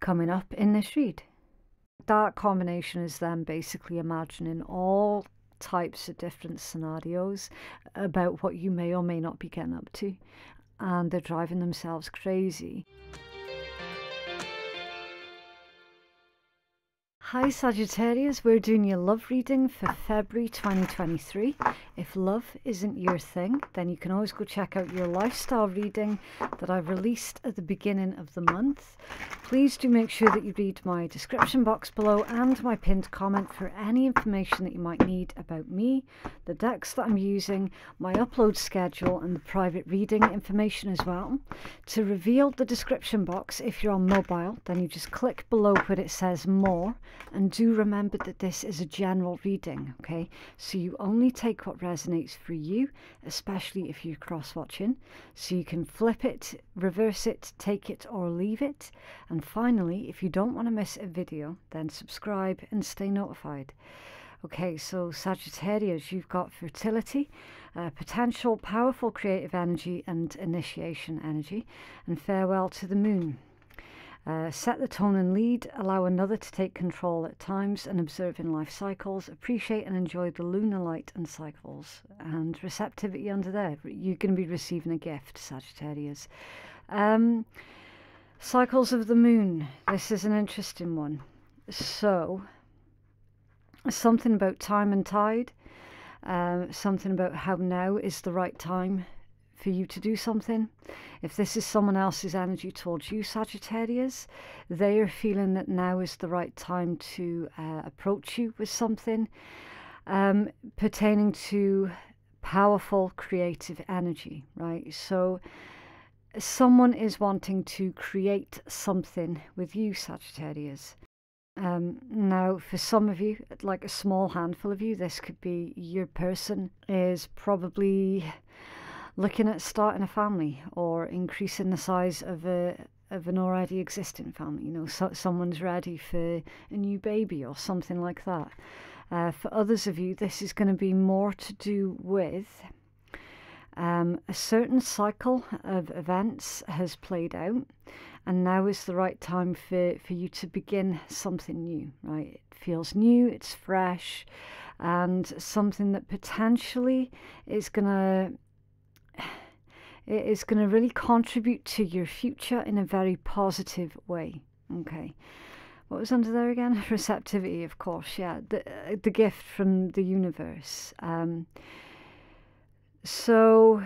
coming up in this read. That combination is them basically imagining all types of different scenarios about what you may or may not be getting up to, and they're driving themselves crazy. Hi Sagittarius, we're doing your love reading for February 2023. If love isn't your thing, then you can always go check out your lifestyle reading that I've released at the beginning of the month. Please do make sure that you read my description box below and my pinned comment for any information that you might need about me, the decks that I'm using, my upload schedule and the private reading information as well. To reveal the description box, if you're on mobile, then you just click below where it says more. And do remember that this is a general reading, okay? So you only take what resonates for you, especially if you're cross-watching. So you can flip it, reverse it, take it or leave it. And finally, if you don't want to miss a video, then subscribe and stay notified. Okay, so Sagittarius, you've got fertility, potential, powerful creative energy and initiation energy, and farewell to the moon. Set the tone and lead, allow another to take control at times and observe in life cycles, appreciate and enjoy the lunar light and cycles, and receptivity under there. You're going to be receiving a gift, Sagittarius. Cycles of the moon, this is an interesting one. So, something about time and tide, something about how now is the right time for you to do something. If this is someone else's energy towards you, Sagittarius, they are feeling that now is the right time to approach you with something pertaining to powerful creative energy, right? So someone is wanting to create something with you, Sagittarius. Now, for some of you, like a small handful of you, this could be your person is probably looking at starting a family or increasing the size of an already existing family. You know, someone's ready for a new baby or something like that. For others of you, this is going to be more to do with a certain cycle of events has played out, and now is the right time for you to begin something new, right? It feels new, it's fresh, and something that potentially is going to really contribute to your future in a very positive way. Okay, what was under there again? Receptivity, of course. Yeah, the gift from the universe. So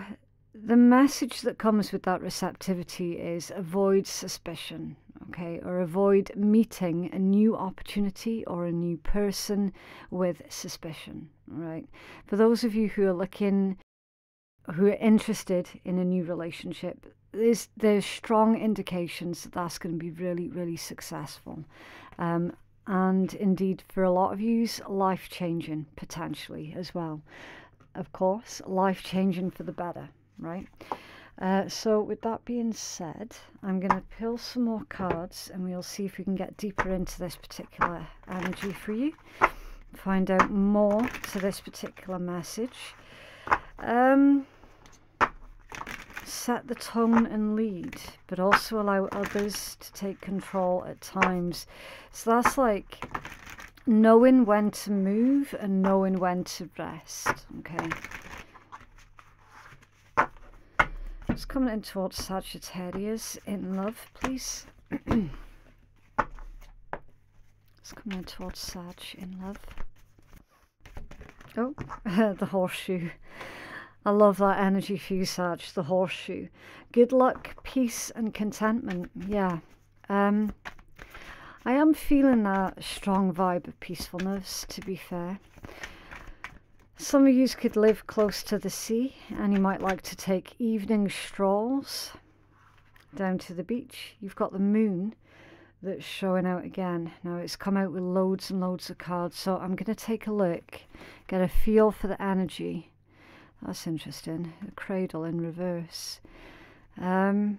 the message that comes with that receptivity is avoid suspicion, okay, or avoid meeting a new opportunity or a new person with suspicion, right? For those of you who are interested in a new relationship, there's strong indications that that's going to be really, really successful. And indeed, for a lot of you, life-changing, potentially, as well. Of course, life-changing for the better, right? So with that being said, I'm going to pull some more cards and we'll see if we can get deeper into this particular energy for you. Find out more to this particular message. Set the tone and lead, but also allow others to take control at times. So that's like knowing when to move and knowing when to rest, okay? Just coming in towards Sagittarius in love, please. Just coming in towards Sag in love. Oh, the horseshoe. I love that energy for you, Sag, the horseshoe. Good luck, peace and contentment. Yeah. I am feeling that strong vibe of peacefulness, to be fair. Some of you could live close to the sea and you might like to take evening strolls down to the beach. You've got the moon that's showing out again. Now it's come out with loads and loads of cards, so I'm going to take a look, get a feel for the energy. That's interesting. A cradle in reverse. And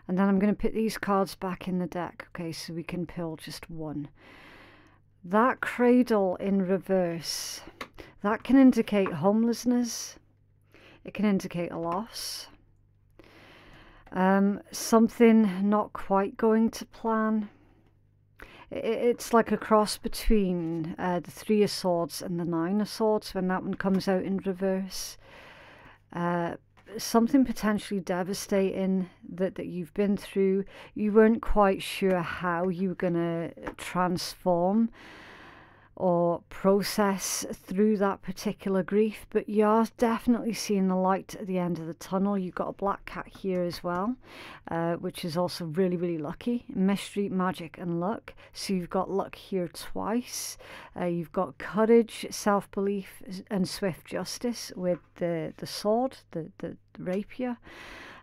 then I'm going to put these cards back in the deck, okay, so we can pull just one. That cradle in reverse, that can indicate homelessness. It can indicate a loss. Something not quite going to plan. It's like a cross between the Three of Swords and the Nine of Swords when that one comes out in reverse. Something potentially devastating that you've been through. You weren't quite sure how you were going to transform or process through that particular grief, but you're definitely seeing the light at the end of the tunnel. You've got a black cat here as well, which is also really, really lucky. Mystery, magic and luck. So you've got luck here twice. You've got courage, self-belief and swift justice with the sword, the rapier.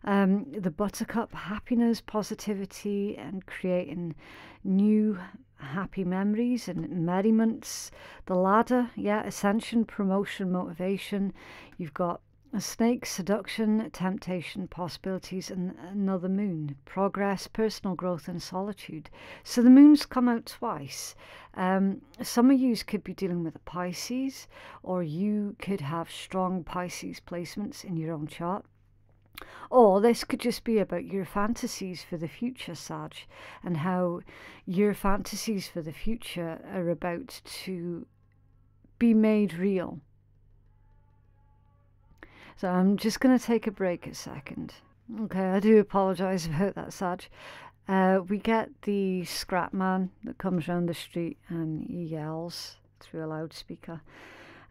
The buttercup, happiness, positivity and creating new happy memories and merriments. The ladder, yeah, ascension, promotion, motivation. You've got a snake, seduction, temptation, possibilities, and another moon, progress, personal growth and solitude. So the moon's come out twice. Some of you could be dealing with a Pisces, or you could have strong Pisces placements in your own chart. Or this could just be about your fantasies for the future, Sag, and how your fantasies for the future are about to be made real. So I'm just going to take a break a second. Okay, I do apologise about that, Sag. We get the scrap man that comes round the street and he yells through a loudspeaker,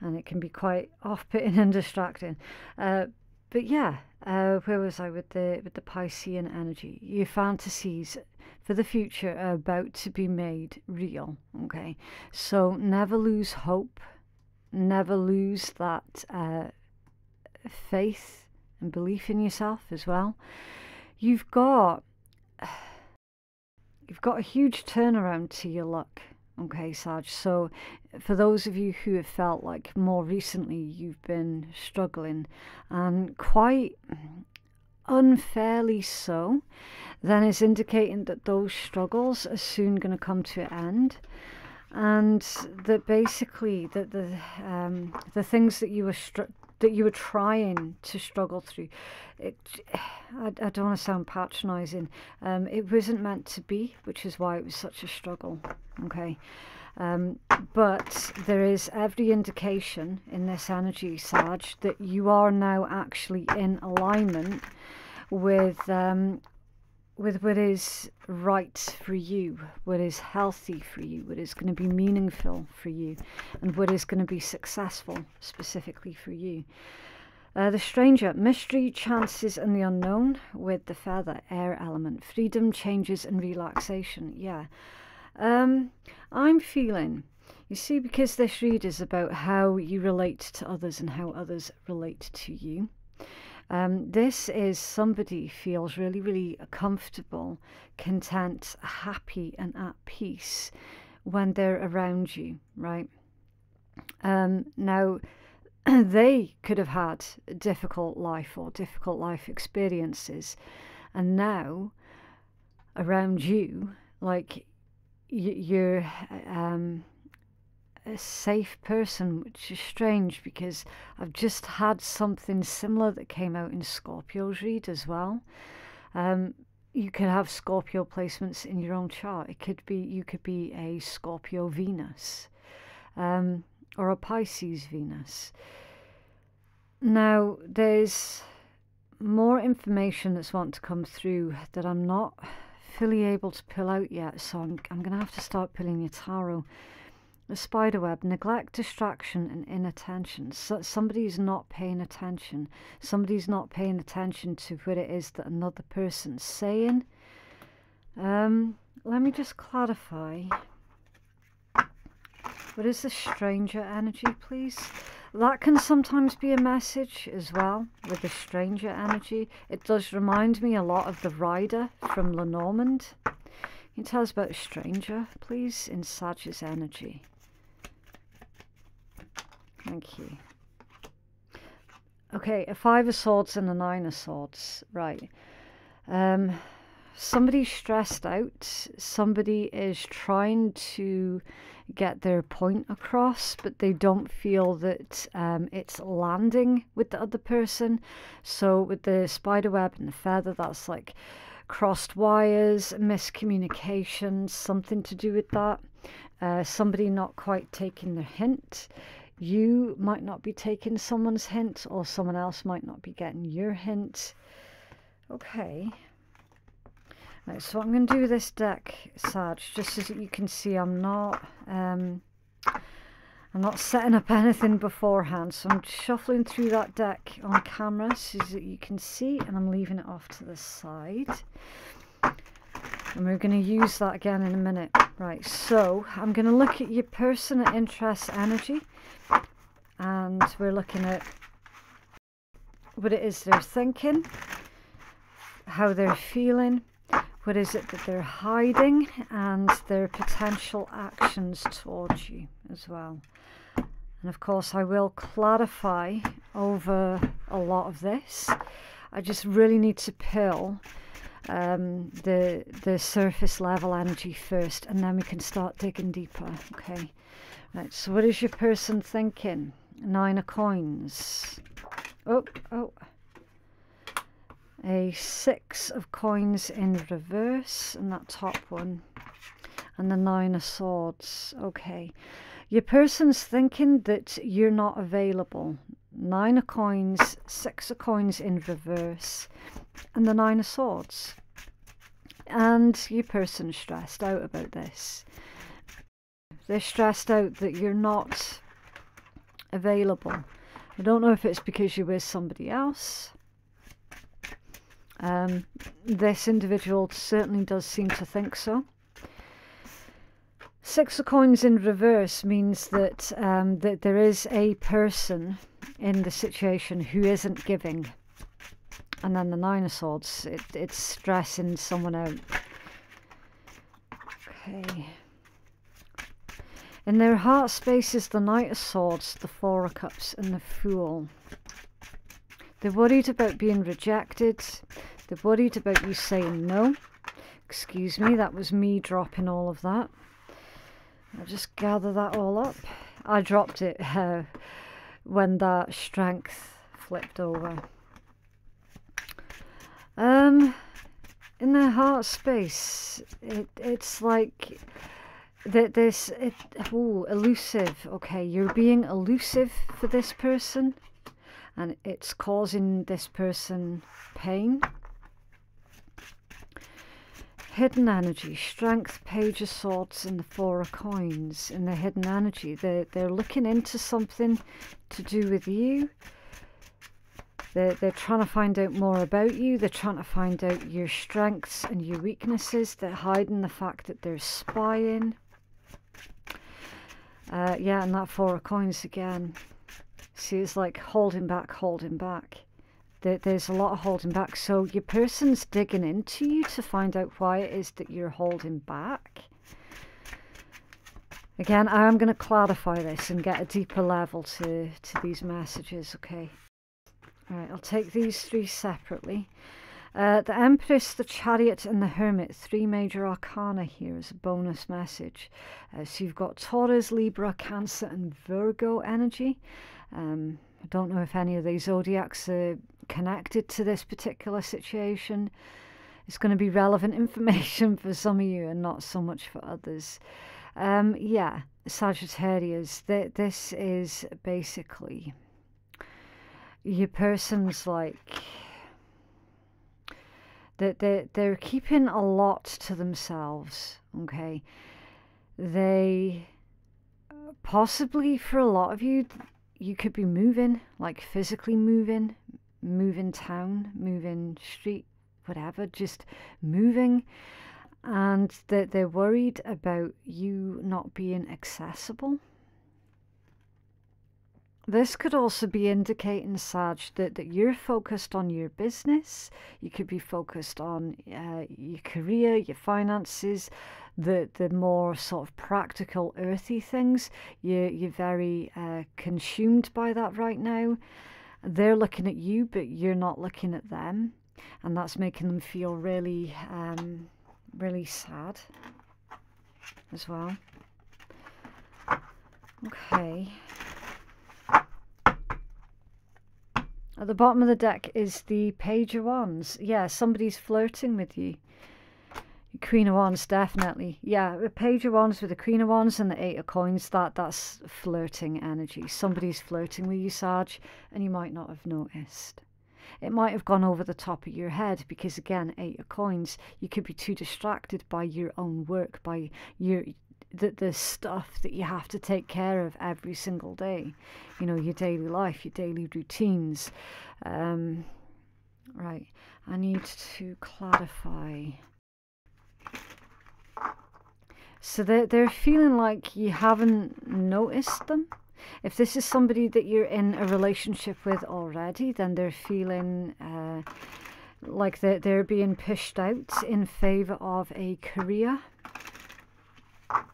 and it can be quite off-putting and distracting. But yeah, where was I with the Piscean energy? Your fantasies for the future are about to be made real, okay? So never lose hope, never lose that faith and belief in yourself as well. You've got a huge turnaround to your luck. Okay, Sag, so for those of you who have felt like more recently you've been struggling, and quite unfairly so, then it's indicating that those struggles are soon going to come to an end, and that basically that the things that you were trying to struggle through, I don't want to sound patronising, it wasn't meant to be, which is why it was such a struggle, okay? But there is every indication in this energy, Sag, that you are now actually in alignment with what is right for you, what is healthy for you, what is going to be meaningful for you, and what is going to be successful specifically for you. The stranger, mystery, chances and the unknown with the feather, air element, freedom, changes and relaxation. Yeah. I'm feeling, you see, because this read is about how you relate to others and how others relate to you. This is somebody feels really, really comfortable, content, happy and at peace when they're around you, right? Now, they could have had a difficult life or difficult life experiences, and now around you, like, you're a safe person, which is strange because I've just had something similar that came out in Scorpio's read as well. You could have Scorpio placements in your own chart. It could be, you could be a Scorpio Venus, or a Pisces Venus. Now there's more information that's wanting to come through that I'm not fully able to pull out yet, so I'm going to have to start pulling your tarot. The spiderweb, neglect, distraction and inattention. So somebody's not paying attention. Somebody's not paying attention to what it is that another person's saying. Let me just clarify. What is the stranger energy, please? That can sometimes be a message as well with the stranger energy. It does remind me a lot of the rider from Lenormand. Can you tell us about a stranger, please, in Sag's energy? Thank you. Okay, a 5 of Swords and a 9 of Swords. Right. somebody's stressed out. Somebody is trying to get their point across, but they don't feel that it's landing with the other person. So with the spider web and the feather, that's like crossed wires, miscommunication, something to do with that. Somebody not quite taking their hint. You might not be taking someone's hint, or someone else might not be getting your hint. Okay. Right, so I'm going to do this deck, Sag, just so that you can see I'm not setting up anything beforehand. So I'm shuffling through that deck on camera so that you can see, and I'm leaving it off to the side. And we're going to use that again in a minute. Right, so I'm going to look at your person of interest energy, and we're looking at what it is they're thinking, how they're feeling, what is it that they're hiding, and their potential actions towards you as well. And of course I will clarify over a lot of this. I just really need to peel the surface level energy first, and then we can start digging deeper. Okay, right, so what is your person thinking? 9 of coins. Oh, a 6 of coins in reverse, and that top one, and the 9 of swords. Okay, your person's thinking that you're not available. 9 of coins, 6 of coins in reverse, and the 9 of swords. And your person's stressed out about this. They're stressed out that you're not available. I don't know if it's because you're with somebody else. This individual certainly does seem to think so. 6 of coins in reverse means that that there is a person in the situation who isn't giving. And then the 9 of swords, it's stressing someone out. Okay. In their heart space is the Knight of Swords, the 4 of Cups, and the Fool. They're worried about being rejected. They're worried about you saying no. Excuse me, that was me dropping all of that. I'll just gather that all up. I dropped it when that strength flipped over. In their heart space, it's like this. Elusive. Okay, you're being elusive for this person, and it's causing this person pain. Hidden energy, strength, Page of Swords, and the 4 of Coins. In the hidden energy, they're looking into something to do with you. They're trying to find out more about you. They're trying to find out your strengths and your weaknesses. They're hiding the fact that they're spying. Yeah, and that 4 of Coins again. See, it's like holding back, holding back. There's a lot of holding back. So your person's digging into you to find out why it is that you're holding back. Again, I am going to clarify this and get a deeper level to these messages, okay? Alright, I'll take these 3 separately. The Empress, the Chariot, and the Hermit, 3 major arcana here as a bonus message. So you've got Taurus, Libra, Cancer, and Virgo energy. I don't know if any of these zodiacs are connected to this particular situation. It's going to be relevant information for some of you and not so much for others. Yeah, Sagittarius, this is basically your person's like they're keeping a lot to themselves. Okay, they possibly, for a lot of you, you could be moving, like physically moving town, moving street, whatever, just moving, and that they're worried about you not being accessible. This could also be indicating, Sag, that you're focused on your business. You could be focused on your career, your finances, the more sort of practical, earthy things. You're very consumed by that right now. They're looking at you, but you're not looking at them. And that's making them feel really, really sad as well. Okay. At the bottom of the deck is the Page of Wands. Yeah, somebody's flirting with you. Queen of Wands, definitely. Yeah, the Page of Wands with the Queen of Wands and the Eight of Coins, that's flirting energy. Somebody's flirting with you, Sag, and you might not have noticed. It might have gone over the top of your head because, again, Eight of Coins, you could be too distracted by your own work, by the stuff that you have to take care of every single day. You know, your daily life, your daily routines. Right, I need to clarify. So they're feeling like you haven't noticed them. If this is somebody that you're in a relationship with already, then they're feeling like they're being pushed out in favor of a career. Can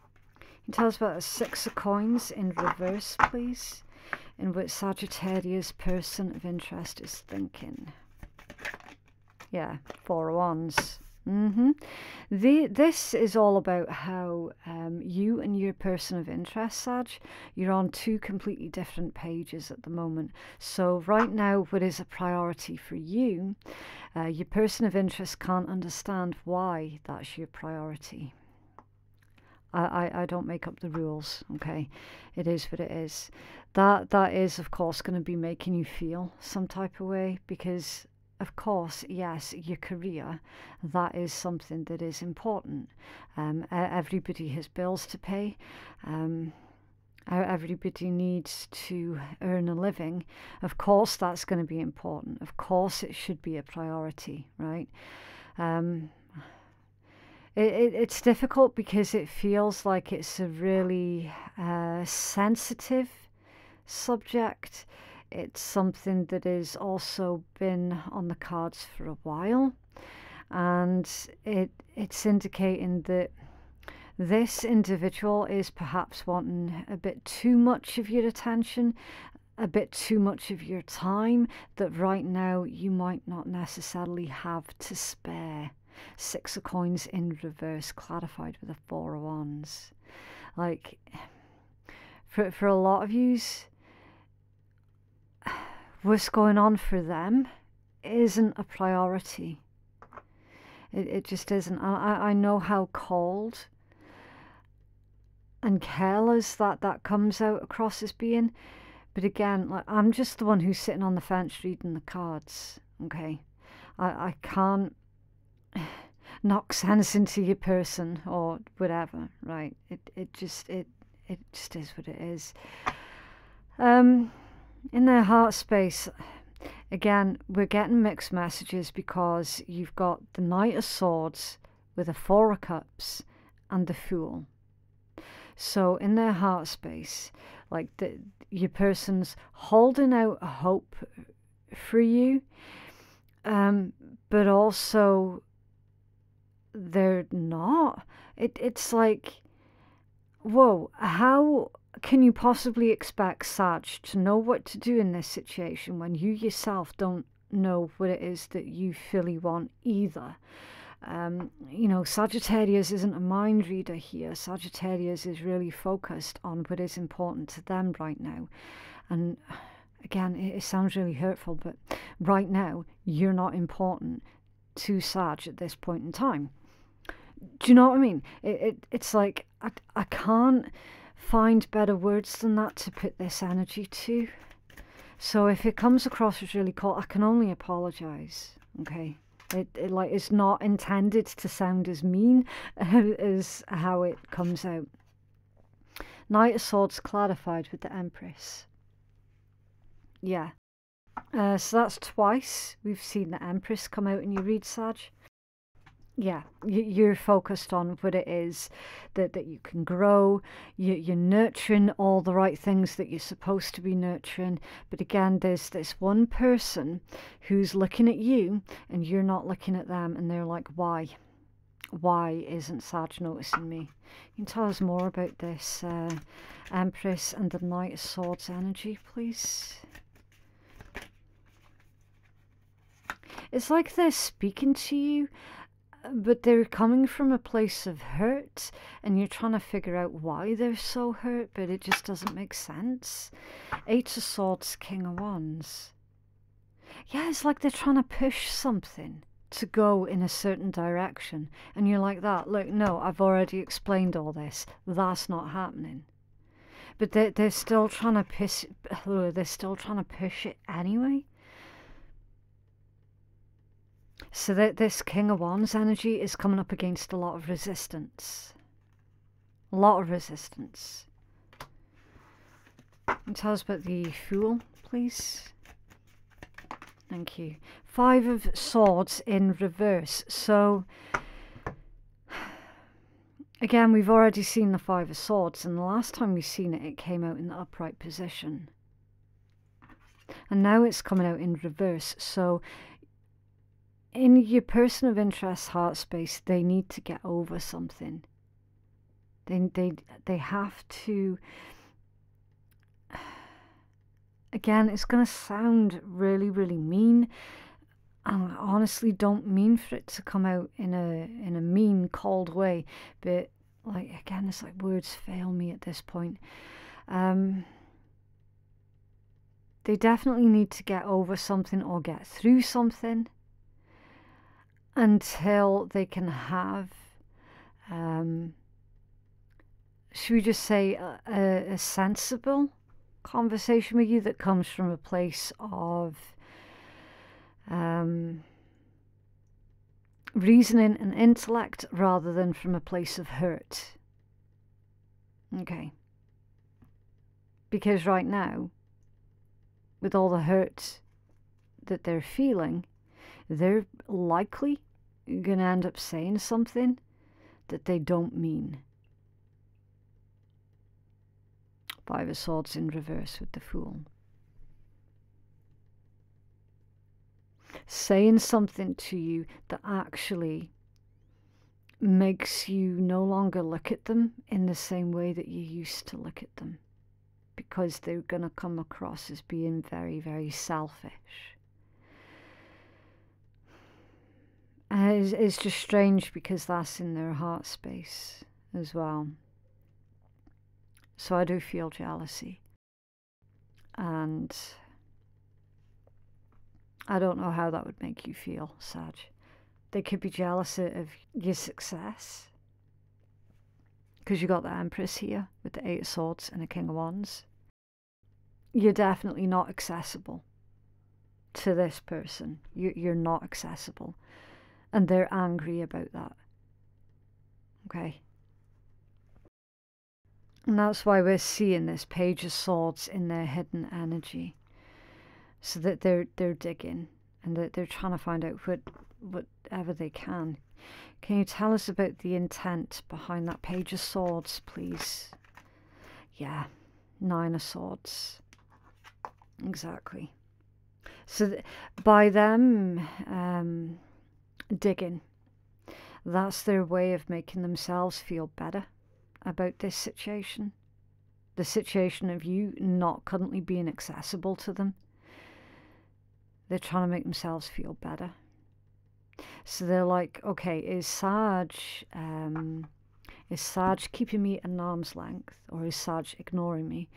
you tell us about a Six of Coins in reverse, please? In what Sagittarius person of interest is thinking. Yeah, Four of Wands. This is all about how you and your person of interest, Sag, you're on two completely different pages at the moment. So right now, what is a priority for you, your person of interest can't understand why that's your priority. I don't make up the rules, okay? It is what it is. That is, of course, going to be making you feel some type of way because, of course, yes, your career, that is something that is important. Everybody has bills to pay. Everybody needs to earn a living. Of course, that's going to be important. Of course, it should be a priority, right? It's difficult because it feels like it's a really sensitive subject. It's something that has also been on the cards for a while, and it's indicating that this individual is perhaps wanting a bit too much of your attention, a bit too much of your time that right now you might not necessarily have to spare. Six of Coins in reverse, clarified with a Four of Wands. Like, for a lot of yous, what's going on for them isn't a priority. It just isn't. I know how cold and careless that comes out across as being, but again, like, I'm just the one who's sitting on the fence reading the cards, okay? I can't knock sense into your person or whatever, right? It just is what it is. In their heart space, again, we're getting mixed messages because you've got the Knight of Swords with a Four of Cups and the Fool. So in their heart space, like your person's holding out a hope for you, but also they're not. It's like, whoa, how can you possibly expect Sag to know what to do in this situation when you yourself don't know what it is that you fully want either? You know, Sagittarius isn't a mind reader here. Sagittarius is really focused on what is important to them right now. And again, it sounds really hurtful, but right now, you're not important to Sag at this point in time. Do you know what I mean? It's like, I can't find better words than that to put this energy to. So if it comes across as really cold, I can only apologize, okay? It like, it's not intended to sound as mean as how it comes out. Knight of Swords clarified with the Empress. Yeah. So that's twice we've seen the Empress come out in your read, Sag. Yeah, you're focused on what it is that you can grow. You're nurturing all the right things that you're supposed to be nurturing. But again, there's this one person who's looking at you and you're not looking at them, and they're like, why? Why isn't Sag noticing me? You can tell us more about this Empress and the Knight of Swords energy, please. It's like they're speaking to you, but they're coming from a place of hurt, and you're trying to figure out why they're so hurt, but it just doesn't make sense. Eight of Swords, King of Wands. Yeah, it's like they're trying to push something to go in a certain direction, and you're like, that, look, no, I've already explained all this. That's not happening. But they're still trying to push it anyway. So that this King of Wands energy is coming up against a lot of resistance. A lot of resistance. And tell us about the Fool, please. Thank you. Five of Swords in reverse. So, again, we've already seen the Five of Swords, and the last time we've seen it, it came out in the upright position. And now it's coming out in reverse. So, in your person of interest heart space, they need to get over something. They have to. Again, it's going to sound really, really mean. And I honestly don't mean for it to come out in a mean, cold way. But like, again, it's like words fail me at this point. They definitely need to get over something or get through something until they can have, should we just say, a sensible conversation with you that comes from a place of reasoning and intellect rather than from a place of hurt. Okay. Because right now, with all the hurt that they're feeling, they're likely going to end up saying something that they don't mean. Five of Swords in reverse with the Fool. Saying something to you that actually makes you no longer look at them in the same way that you used to look at them, because they're going to come across as being very, very selfish. And it's just strange because that's in their heart space as well. So I do feel jealousy. And I don't know how that would make you feel, Sag. They could be jealous of your success, because you got the Empress here with the Eight of Swords and the King of Wands. You're definitely not accessible to this person. You're not accessible. And they're angry about that. Okay? And that's why we're seeing this Page of Swords in their hidden energy. So that they're digging, and that they're trying to find out whatever they can. Can you tell us about the intent behind that Page of Swords, please? Yeah, Nine of Swords. Exactly. So by them digging, that's their way of making themselves feel better about this situation. The situation of you not currently being accessible to them. They're trying to make themselves feel better. So they're like, okay, is Sag keeping me at an arm's length, or is Sag ignoring me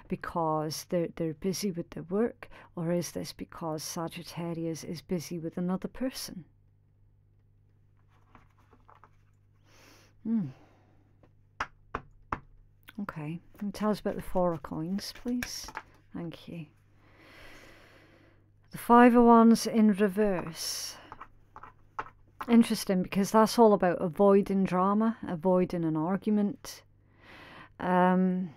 because they're busy with their work, or is this because Sagittarius is busy with another person? Okay, can you tell us about the Four of Coins, please? Thank you. The Five of Wands in reverse. Interesting, because that's all about avoiding drama, avoiding an argument. I'm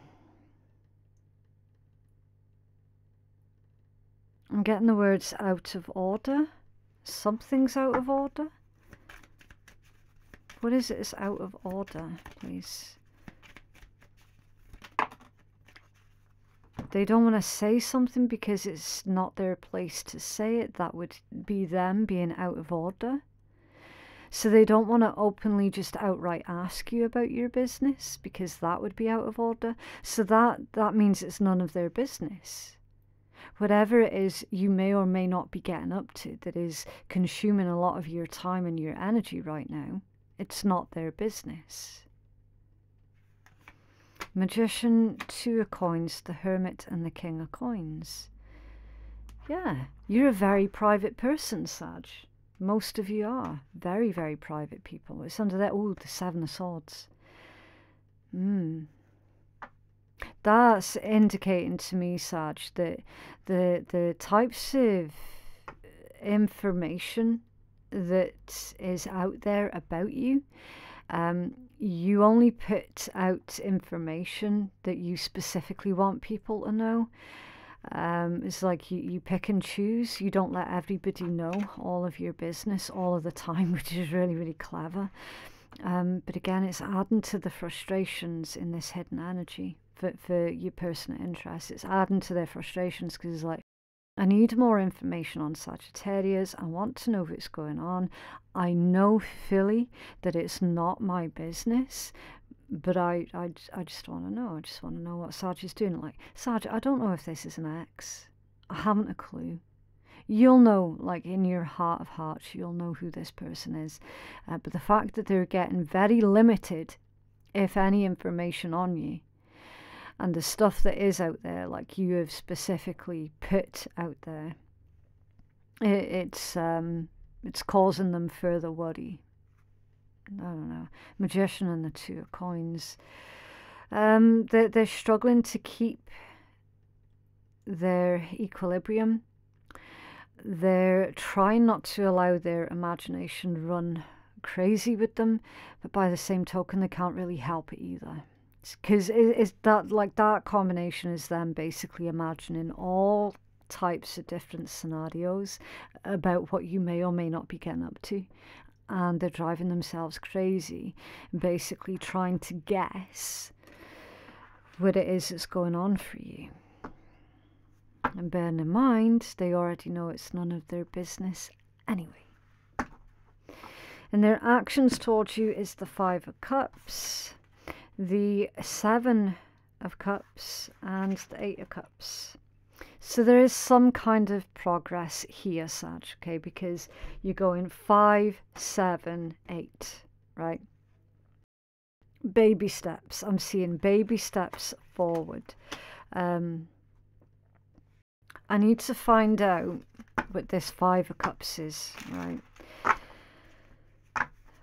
getting the words out of order. Something's out of order. What is it that's out of order, please? They don't want to say something because it's not their place to say it. That would be them being out of order. So they don't want to openly just outright ask you about your business, because that would be out of order. So that means it's none of their business. whatever it is you may or may not be getting up to that is consuming a lot of your time and your energy right now, it's not their business. Magician, 2 of coins, the Hermit and the King of coins. Yeah, you're a very private person, Sag. Most of you are very, very private people. It's under that, oh, the 7 of swords. That's indicating to me, Sag, that the types of information that is out there about you, you only put out information that you specifically want people to know. It's like you pick and choose. You don't let everybody know all of your business all of the time, which is really, really clever. But again, it's adding to the frustrations in this hidden energy for your personal interest. It's adding to their frustrations because it's like, I need more information on Sagittarius. I want to know what's going on. I know fully that it's not my business, but I just want to know. I just want to know what Sag is doing. Like, Sag, I don't know if this is an ex. I haven't a clue. You'll know, like in your heart of hearts, you'll know who this person is. But the fact that they're getting very limited, if any, information on you, and the stuff that is out there, like you have specifically put out there, it's causing them further worry. I don't know. Magician and the 2 of coins. They're struggling to keep their equilibrium. They're trying not to allow their imagination run crazy with them, but by the same token, they can't really help it either. Because it's that, like, that combination is them basically imagining all types of different scenarios about what you may or may not be getting up to, and they're driving themselves crazy, basically trying to guess what it is that's going on for you. And bearing in mind, they already know it's none of their business anyway. And their actions towards you is the 5 of Cups, the 7 of Cups, and the 8 of Cups. So there is some kind of progress here, Sag, okay, because you're going 5, 7, 8, right? Baby steps. I'm seeing baby steps forward. I need to find out what this 5 of Cups is, right?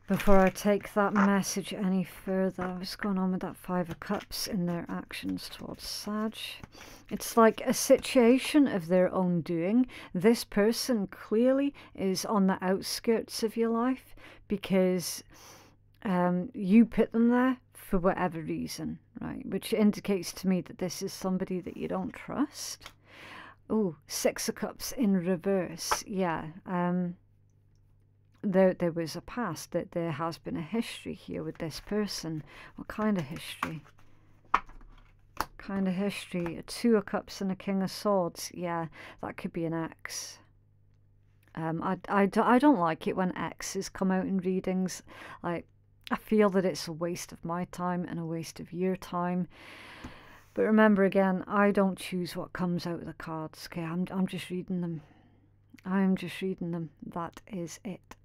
Before I take that message any further, what's going on with that 5 of Cups in their actions towards Sag? It's like a situation of their own doing. This person clearly is on the outskirts of your life because you put them there for whatever reason, right? Which indicates to me that this is somebody that you don't trust. Oh, 6 of Cups in reverse. Yeah. There was a past, that there has been a history here with this person. What kind of history? Kind of history. A 2 of Cups and a King of Swords. Yeah, that could be an ex. I don't like it when exes come out in readings. Like, I feel that it's a waste of my time and a waste of your time. But remember, again, I don't choose what comes out of the cards. Okay, I'm just reading them. I'm just reading them. That is it.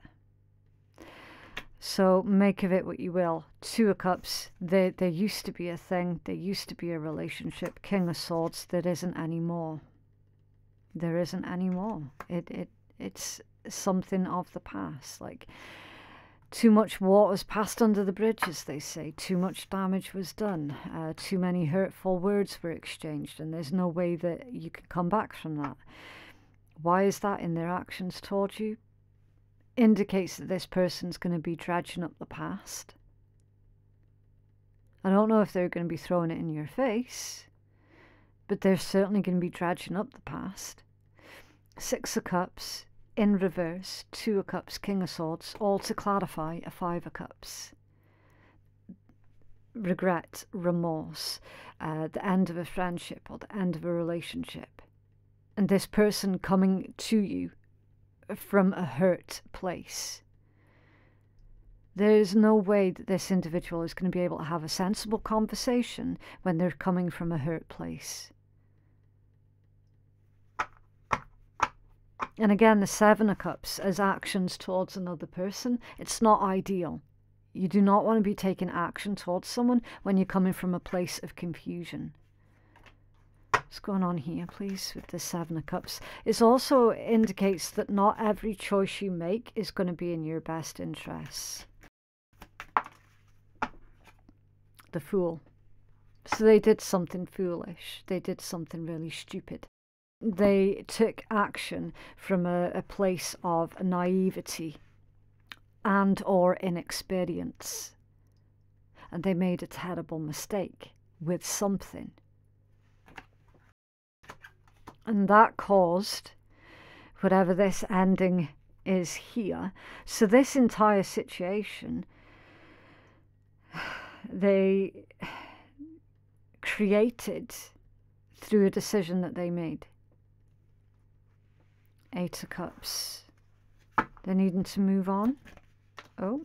So make of it what you will. 2 of Cups, there used to be a thing. There used to be a relationship. King of Swords, there isn't anymore. There isn't anymore. It's something of the past. Like, too much water's passed under the bridge, as they say. Too much damage was done. Too many hurtful words were exchanged, and there's no way that you can come back from that. Why is that in their actions towards you? Indicates that this person's going to be dredging up the past. I don't know if they're going to be throwing it in your face, but they're certainly going to be dredging up the past. 6 of Cups in reverse, 2 of Cups, King of Swords, all to clarify a 5 of Cups. Regret, remorse, the end of a friendship or the end of a relationship. And this person coming to you from a hurt place. There's no way that this individual is going to be able to have a sensible conversation when they're coming from a hurt place. And again, the Seven of Cups as actions towards another person. It's not ideal. You do not want to be taking action towards someone when you're coming from a place of confusion. What's going on here, please, with the Seven of Cups? It also indicates that not every choice you make is going to be in your best interests. The Fool. So they did something foolish. They did something really stupid. They took action from a place of naivety and or inexperience. And they made a terrible mistake with something. And that caused whatever this ending is here. So this entire situation, they created through a decision that they made. Eight of Cups. They're needing to move on. Oh.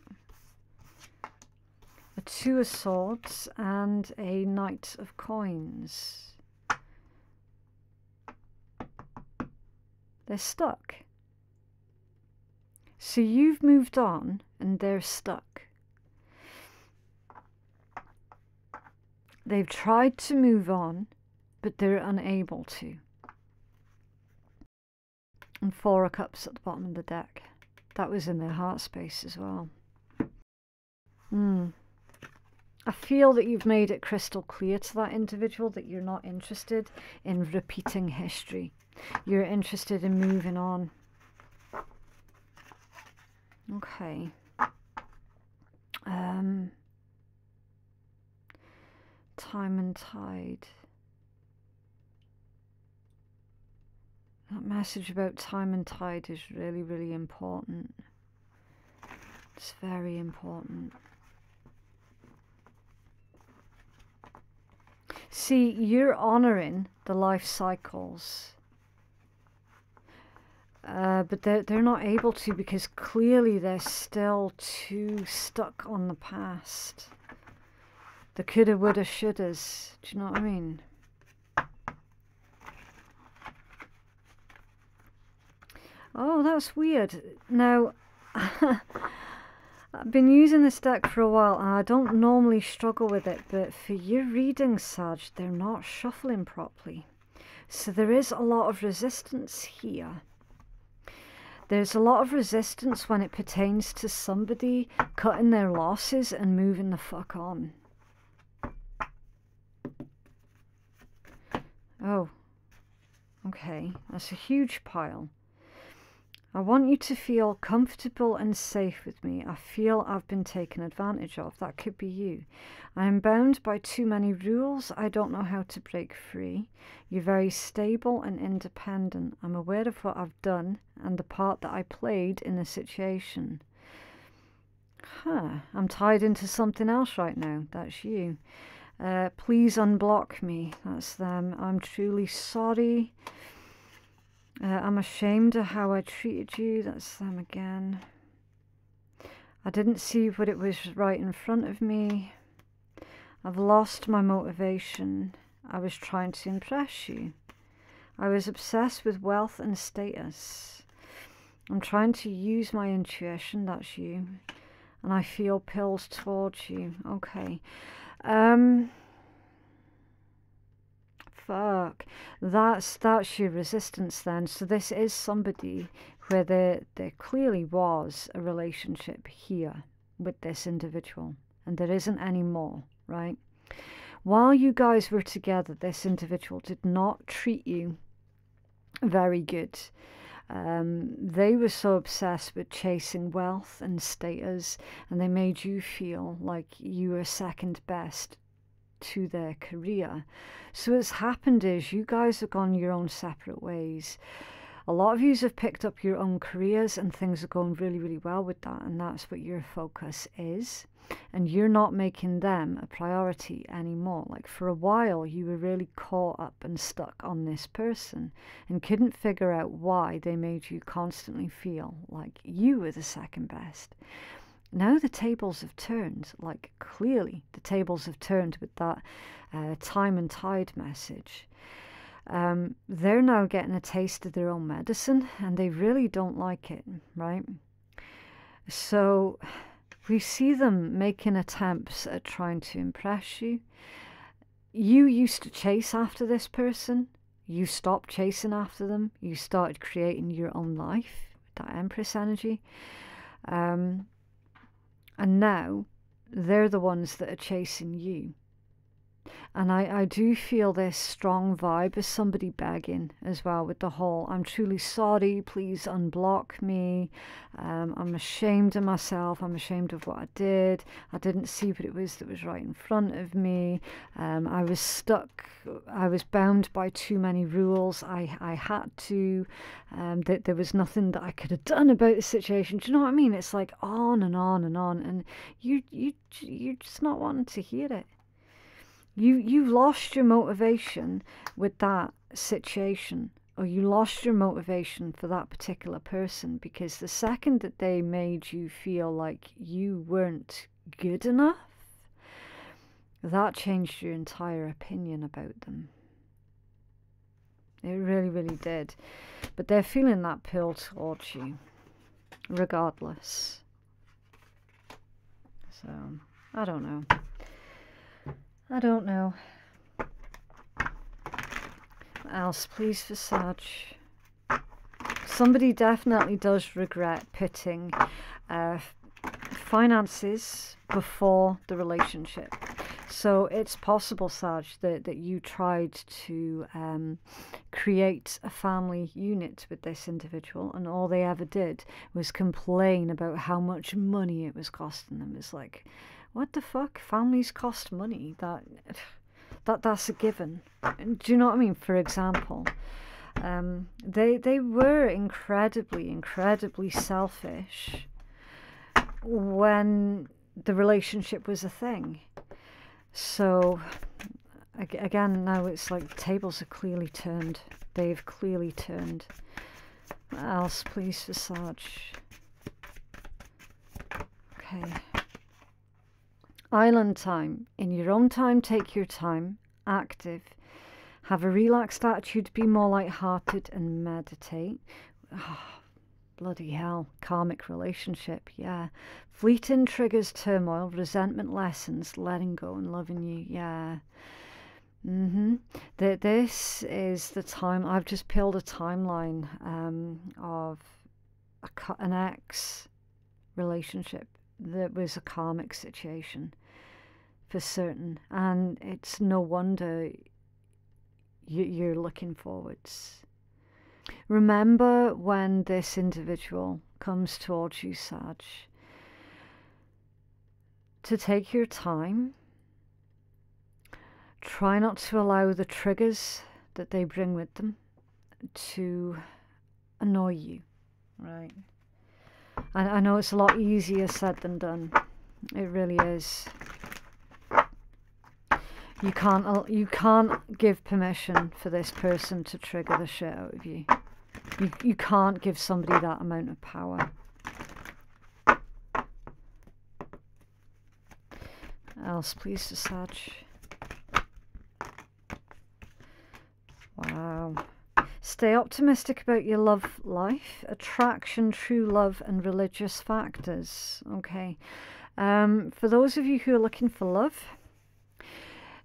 A Two of Swords and a Knight of Coins. They're stuck. So you've moved on and they're stuck. They've tried to move on, but they're unable to. And Four of Cups at the bottom of the deck. That was in their heart space as well. I feel that you've made it crystal clear to that individual that you're not interested in repeating history. You're interested in moving on. Okay. Time and Tide. That message about time and tide is really, really important. It's very important. See, you're honouring the life cycles. But they're not able to, because clearly they're still too stuck on the past. The coulda, woulda, shouldas. Do you know what I mean? Oh, that's weird. Now, I've been using this deck for a while and I don't normally struggle with it, but for your reading, Sag, they're not shuffling properly. So there is a lot of resistance here. There's a lot of resistance when it pertains to somebody cutting their losses and moving the fuck on. Oh, okay, that's a huge pile. I want you to feel comfortable and safe with me. I feel I've been taken advantage of. That could be you. I am bound by too many rules. I don't know how to break free. You're very stable and independent. I'm aware of what I've done and the part that I played in the situation. I'm tied into something else right now. That's you. Please unblock me. That's them. I'm truly sorry. I'm ashamed of how I treated you. That's them again. I didn't see what it was right in front of me. I've lost my motivation. I was trying to impress you. I was obsessed with wealth and status. I'm trying to use my intuition. That's you. And I feel pills towards you. Okay. Fuck. That's your resistance then. So this is somebody where there clearly was a relationship here with this individual. And there isn't any more, right? While you guys were together, this individual did not treat you very good. They were so obsessed with chasing wealth and status, and they made you feel like you were second best to their career. So what's happened is you guys have gone your own separate ways. A lot of you have picked up your own careers and things are going really, really well with that, and that's what your focus is. And you're not making them a priority anymore. Like for a while you were really caught up and stuck on this person and couldn't figure out why they made you constantly feel like you were the second best. Now the tables have turned, like clearly the tables have turned with that time and tide message. they're now getting a taste of their own medicine, and they really don't like it, right? So we see them making attempts at trying to impress you. You used to chase after this person. You stopped chasing after them. You started creating your own life, that Empress energy. And now they're the ones that are chasing you. And I do feel this strong vibe of somebody begging as well, with the whole, I'm truly sorry, please unblock me. I'm ashamed of myself. I'm ashamed of what I did. I didn't see what it was that was right in front of me. I was stuck. I was bound by too many rules. I had to. There was nothing that I could have done about the situation. Do you know what I mean? It's like on and on and on. And you're just not wanting to hear it. You lost your motivation with that situation, or you lost your motivation for that particular person, because the second that they made you feel like you weren't good enough, that changed your entire opinion about them. It really, really did. But they're feeling that pull towards you, regardless. So, I don't know. I don't know. What else, please, for Sag? Somebody definitely does regret putting finances before the relationship. So it's possible, Sag, that you tried to create a family unit with this individual, and all they ever did was complain about how much money it was costing them. It's like, what the fuck? Families cost money. That's a given. Do you know what I mean? For example, they were incredibly selfish when the relationship was a thing. So again, now it's like tables are clearly turned. They've clearly turned. What else, please, for Sag? Okay. Island time. In your own time, take your time. Active. Have a relaxed attitude. Be more light-hearted and meditate. Oh, bloody hell. Karmic relationship. Yeah. Fleeting triggers turmoil. Resentment lessons. Letting go and loving you. Yeah. This is the time. I've just peeled a timeline of an ex relationship that was a karmic situation. For certain, and it's no wonder you're looking forwards. Remember, when this individual comes towards you, Sag, to take your time. Try not to allow the triggers that they bring with them to annoy you, right? I know it's a lot easier said than done. It really is. You can't give permission for this person to trigger the shit out of you. You can't give somebody that amount of power. Else, please, to Sag. Wow. Stay optimistic about your love life, attraction, true love, and religious factors. Okay. For those of you who are looking for love,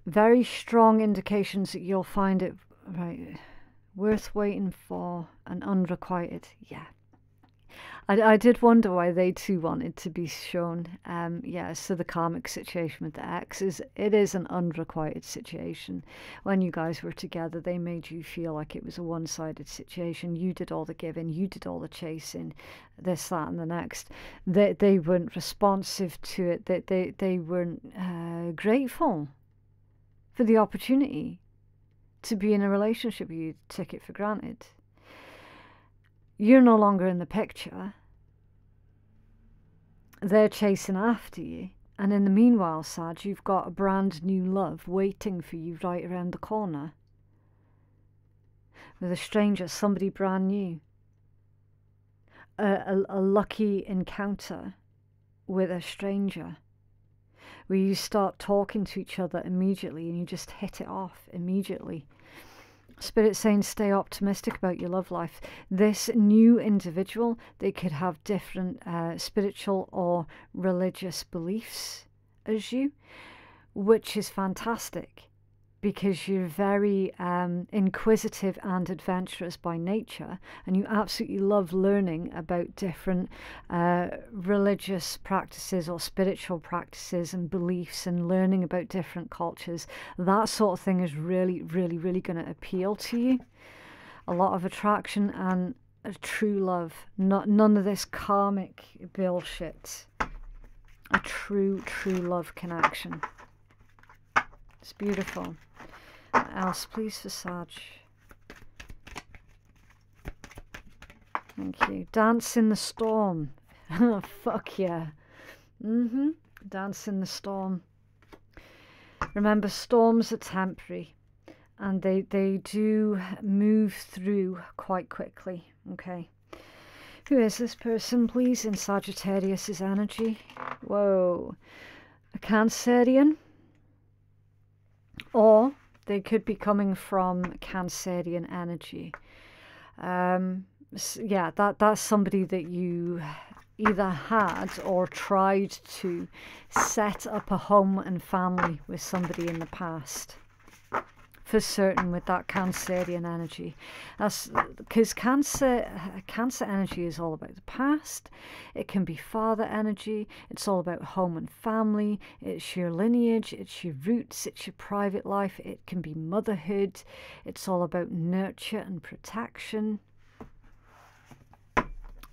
very strong indications that you'll find it worth waiting for and unrequited. Yeah. I did wonder why they too wanted to be shown. Yeah, so the karmic situation with the ex it is an unrequited situation. When you guys were together, they made you feel like it was a one-sided situation. You did all the giving, you did all the chasing, this, that, and the next. They weren't responsive to it. They weren't grateful for the opportunity to be in a relationship with you. Took it for granted. You're no longer in the picture. They're chasing after you. And in the meanwhile, Sag, you've got a brand new love waiting for you right around the corner. With a stranger, somebody brand new. A lucky encounter with a stranger. Where you start talking to each other immediately and you just hit it off immediately. Spirit's saying stay optimistic about your love life. This new individual, they could have different spiritual or religious beliefs as you, which is fantastic because you're very inquisitive and adventurous by nature, and you absolutely love learning about different religious practices or spiritual practices and beliefs, and learning about different cultures. That sort of thing is really, really, really going to appeal to you. A lot of attraction and a true love. None of this karmic bullshit. A true, true love connection. It's beautiful. What else, please, for Sag? Thank you. Dance in the storm. Fuck yeah. Dance in the storm. Remember, storms are temporary, and they do move through quite quickly. Okay. Who is this person, please, in Sagittarius's energy? Whoa. A Cancerian? Or they could be coming from Cancerian energy. Yeah, that's somebody that you either had or tried to set up a home and family with somebody in the past. For certain, with that Cancerian energy. That's because Cancer energy is all about the past. It can be father energy. It's all about home and family. It's your lineage. It's your roots. It's your private life. It can be motherhood. It's all about nurture and protection.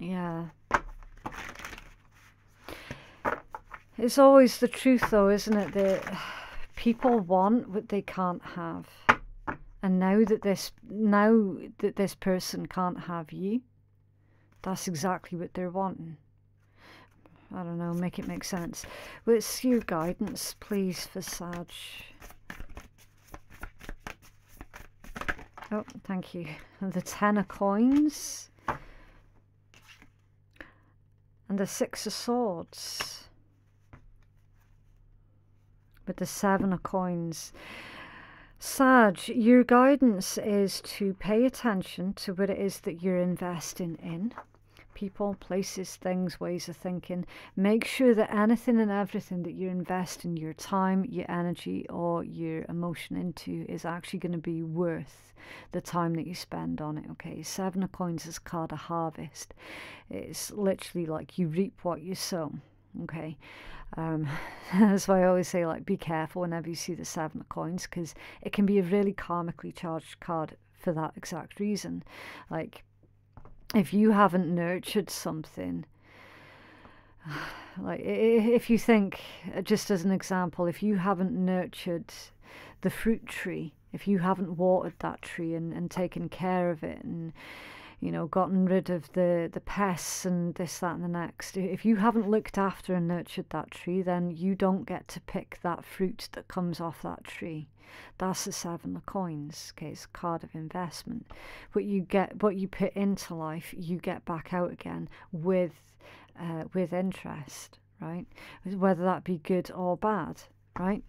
Yeah. It's always the truth, though, isn't it? That people want what they can't have. And now that this person can't have you, that's exactly what they're wanting. I don't know, make it make sense. What's your guidance, please, for Sag? Oh, thank you. The 10 of Coins. And the 6 of Swords. With the 7 of Coins. Sag, your guidance is to pay attention to what it is that you're investing in. People, places, things, ways of thinking. Make sure that anything and everything that you're investing your time, your energy, or your emotion into is actually going to be worth the time that you spend on it, okay? 7 of Coins is a card of harvest. It's literally like you reap what you sow, okay? That's why I always say, like, be careful whenever you see the 7 of Coins, because it can be a really karmically charged card for that exact reason. Like, if you haven't nurtured something, like, if you think, just as an example, if you haven't nurtured the fruit tree, if you haven't watered that tree and taken care of it, and you know, gotten rid of the pests and this, that, and the next. If you haven't looked after and nurtured that tree, then you don't get to pick that fruit that comes off that tree. That's the 7 of Coins. Okay, it's a card of investment. What you put into life, you get back out again with interest, right? Whether that be good or bad, right?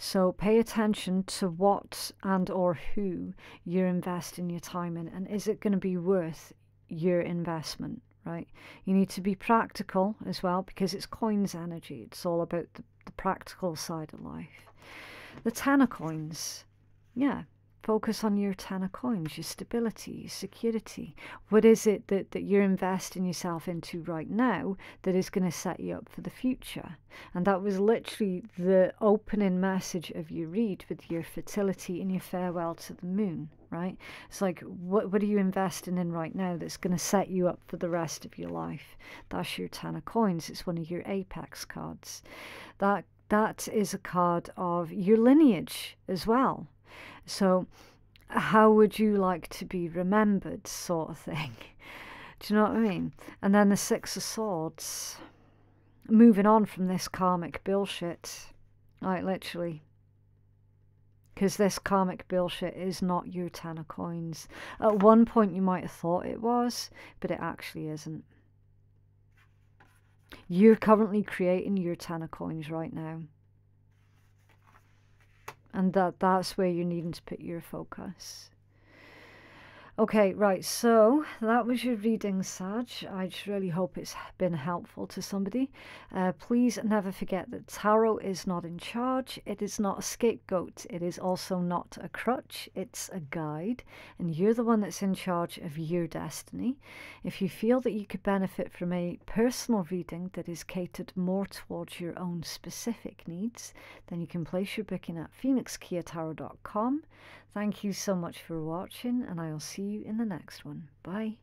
So pay attention to what and or who you're investing your time in, and is it going to be worth your investment, right? You need to be practical as well, because it's Coins energy. It's all about the practical side of life. The 10 of Coins, yeah. Focus on your 10 of Coins, your stability, your security. What is it that you're investing yourself into right now that is going to set you up for the future? And that was literally the opening message of your read with your fertility and your farewell to the moon, right? It's like, what are you investing in right now that's going to set you up for the rest of your life? That's your 10 of Coins. It's one of your apex cards. That is a card of your lineage as well. So how would you like to be remembered, sort of thing? Do you know what I mean? And then the 6 of Swords. Moving on from this karmic bullshit. Like, literally. Because this karmic bullshit is not your 10 of Coins. At one point you might have thought it was, but it actually isn't. You're currently creating your 10 of Coins right now. And that's where you're needing to put your focus. Okay, right, so that was your reading, Sag. I just really hope it's been helpful to somebody. Please never forget that tarot is not in charge. It is not a scapegoat. It is also not a crutch. It's a guide, and you're the one that's in charge of your destiny. If you feel that you could benefit from a personal reading that is catered more towards your own specific needs, then you can place your booking at phoenixkeiatarot.com. Thank you so much for watching, and I'll see you in the next one. Bye.